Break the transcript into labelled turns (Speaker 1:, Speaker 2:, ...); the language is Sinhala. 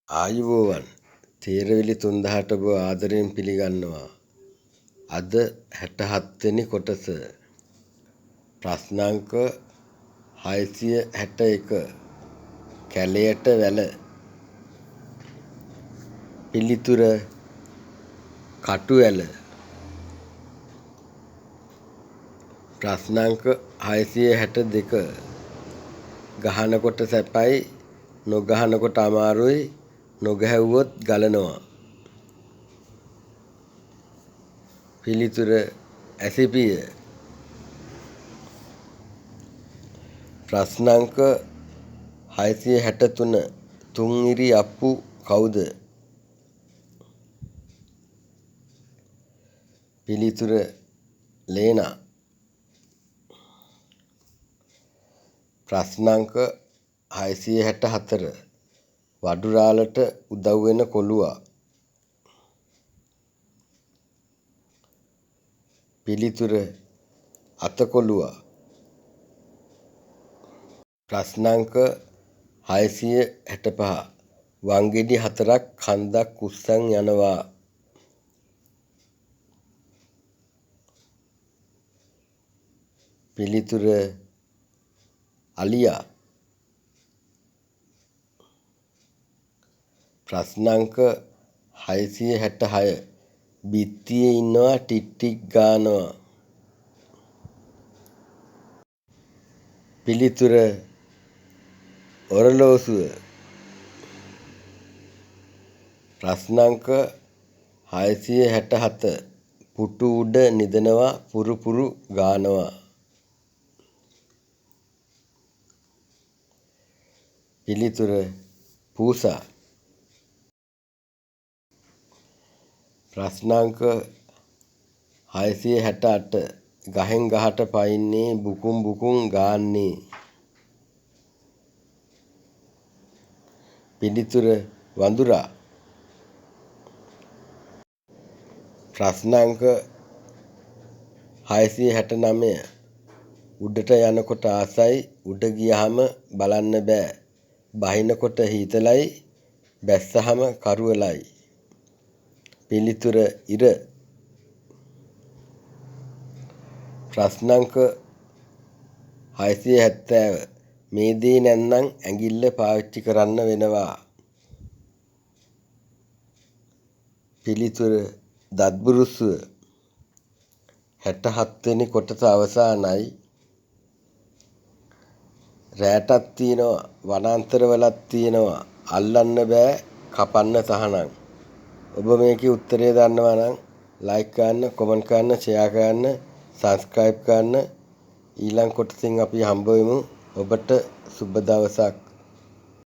Speaker 1: ආයුබෝවන් තේරවිලි 3000ට ඔබ ආදරයෙන් පිළිගන්නවා. අද 67 වෙනි කොටස. ප්‍රශ්නාංක 661 කැලයට වැල. පිළිතුර කටු ඇල. ප්‍රශ්නාංක 662 ගහනකොට සැපයි නොගහනකොට අමාරුයි නොගැහුවොත් ගලනවා. පිළිතුර ඇසිපිය. ප්‍රශ්නාංක 663 තුන්ඉරි අප්පු කවුද? පිළිතුර ලේනා. ප්‍රශ්නාංක 664 වඩුරාළට උදව් වෙන කොලුවා. පිළිතුර අතකොළුවා. ප්‍රශ්නාංක 665 වංගෙඩි 4ක් කන්දක් උස්සන් යනවා. පිළිතුර අලියා. ප්‍රශ්නාංක 666 බිත්තියේ ඉන්නවා ටික් ටික් ගානවා. පිළිතුර ඔරලෝසුව. ප්‍රශ්නාංක 667 පුටු උඩ නිදනවා පුරු පුරු ගානවා. පිළිතුර පූසා. ප්‍රශ්නාංක 668 ගහෙන් ගහට පයින්නේ බුකුම් බුකුම් ගාන්නේ. පිළිතුර වඳුරා. ප්‍රශ්නාංක 669 උඩට යනකොට ආසයි උඩ ගියහම බලන්න බෑ බහිනකොට හීතලයි බැස්සහම කරුවලයි. පිළිතුර ඉර. ප්‍රශ්නාංක 670 මේ දේ නැත්නම් ඇඟිල්ල පාවිච්චි කරන්න වෙනවා. පිළිතුර දත්බුරුස්සුව. 67 වෙනි කොටස අවසానයි. රෑටත් තියෙනවා වනාන්තරවලත් තියෙනවා අල්ලන්න බෑ කපන්න තහනම්. ඔබ මේකේ උත්තරය දන්නවා නම් ලයික් කරන්න, කමෙන්ට් කරන්න, ෂෙයා කරන්න, සබ්ස්ක්‍රයිබ් කරන්න. ඊළඟ කොටසින් අපි හම්බ වෙමු. ඔබට සුබ දවසක්.